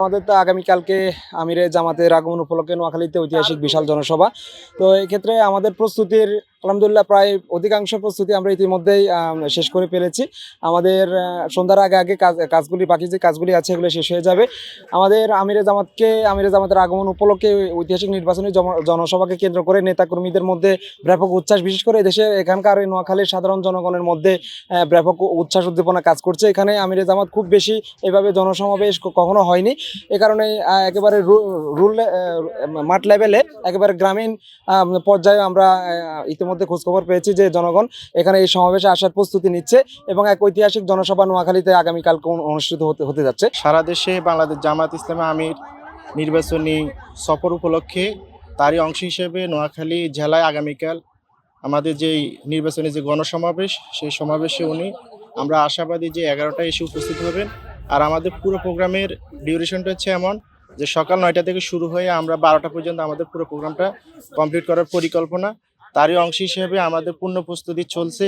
আমাদের তো আগামীকালকে আমিরে জামাতের আগমন উপলক্ষে নোয়াখালীতে ঐতিহাসিক বিশাল জনসভা। তো এই ক্ষেত্রে আমাদের প্রস্তুতির আলহামদুলিল্লাহ প্রায় অধিকাংশ প্রস্তুতি আমরা ইতিমধ্যেই শেষ করে ফেলেছি। আমাদের সন্ধ্যার আগে আগে কাজগুলি বাকি যে কাজগুলি আছে এগুলো শেষ হয়ে যাবে। আমাদের আমিরে জামাতের আগমন উপলক্ষে ঐতিহাসিক নির্বাচনী জনসভাকে কেন্দ্র করে নেতাকর্মীদের মধ্যে ব্যাপক উচ্ছ্বাস, বিশেষ করে দেশে এখানকার এই নোয়াখালীর সাধারণ জনগণের মধ্যে ব্যাপক উচ্ছ্বাস উদ্দীপনা কাজ করছে। এখানে আমিরে জামাত খুব বেশি এভাবে জনসমাবেশ কখনো হয়নি। এ কারণে একেবারে রুল মাঠ লেভেলে একেবারে গ্রামীণ পর্যায়ে আমরা ইতিমধ্যে খোঁজখবর পেয়েছি যে জনগণ এখানে এই সমাবেশে আসার প্রস্তুতি নিচ্ছে এবং এক ঐতিহাসিক জনসভা নোয়াখালীতে আগামীকাল অনুষ্ঠিত হতে যাচ্ছে। সারা দেশে বাংলাদেশ জামাত ইসলামী আমির নির্বাচনী সফর উপলক্ষে তারই অংশ হিসেবে নোয়াখালী জেলায় আগামীকাল আমাদের যেই নির্বাচনী যে গণসমাবেশ, সেই সমাবেশে আমরা আশাবাদী যে 11টায় এসে উপস্থিত হবেন। আর আমাদের পুরো প্রোগ্রামের ডিউরেশনটা হচ্ছে এমন যে সকাল 9টা থেকে শুরু হয়ে আমরা 12টা পর্যন্ত আমাদের পুরো প্রোগ্রামটা কমপ্লিট করার পরিকল্পনা। তারই অংশ হিসেবে আমাদের পূর্ণ প্রস্তুতি চলছে।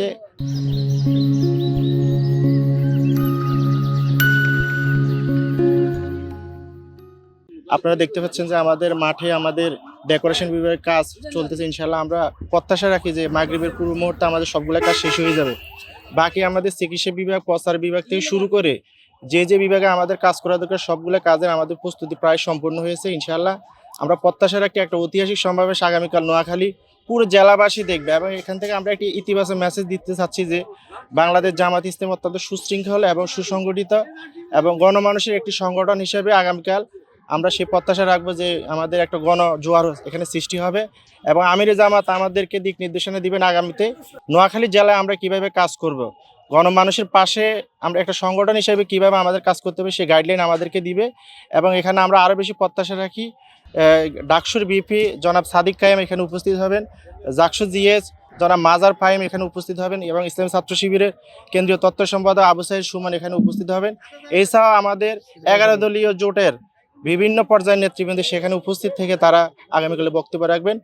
আপনারা দেখতে পাচ্ছেন যে আমাদের মাঠে আমাদের ডেকোরেশন বিভাগের কাজ চলতেছে। ইনশাল্লাহ আমরা প্রত্যাশা রাখি যে মাগরিবের পূর্ব মুহূর্তে আমাদের সবগুলো কাজ শেষ হয়ে যাবে। বাকি আমাদের চিকিৎসা বিভাগ, প্রচার বিভাগ থেকে শুরু করে যে বিভাগে আমাদের কাজ করা দরকার সবগুলো কাজের আমাদের প্রস্তুতি প্রায় সম্পূর্ণ হয়েছে। ইনশাল্লাহ আমরা প্রত্যাশা রাখি একটা ঐতিহাসিক সমাবেশ আগামীকাল নোয়াখালী পুরো জেলাবাসী দেখবে এবং এখান থেকে আমরা একটি ইতিবাচক মেসেজ দিতে চাচ্ছি যে বাংলাদেশ জামাত ইসলাম অত্যন্ত সুশৃঙ্খল এবং সুসংগঠিত এবং গণমানুষের একটি সংগঠন হিসেবে আগামীকাল আমরা সেই প্রত্যাশা রাখবো যে আমাদের একটা জোয়ার এখানে সৃষ্টি হবে এবং আমিরে জামাত আমাদেরকে দিক নির্দেশনা দিবেন আগামীতে নোয়াখালী জেলায় আমরা কিভাবে কাজ করব, গণমানুষের পাশে আমরা একটা সংগঠন হিসেবে কিভাবে আমাদের কাজ করতে হবে সেই গাইডলাইন আমাদেরকে দিবে। এবং এখানে আমরা আরও বেশি প্রত্যাশা রাখি ডাকসুর বিপি জনাব সাদিক কায়েম এখানে উপস্থিত হবেন, জাকসু জিএস জনাব মাজার ফাহিম এখানে উপস্থিত হবেন এবং ইসলামী ছাত্র শিবিরের কেন্দ্রীয় তত্ত্ব সম্পাদক আবু সাইদ সুমন এখানে উপস্থিত হবেন। এছাড়াও আমাদের 11 দলীয় জোটের বিভিন্ন পর্যায়ের নেতৃবৃন্দ সেখানে উপস্থিত থেকে তারা আগামীকালে বক্তব্য রাখবেন।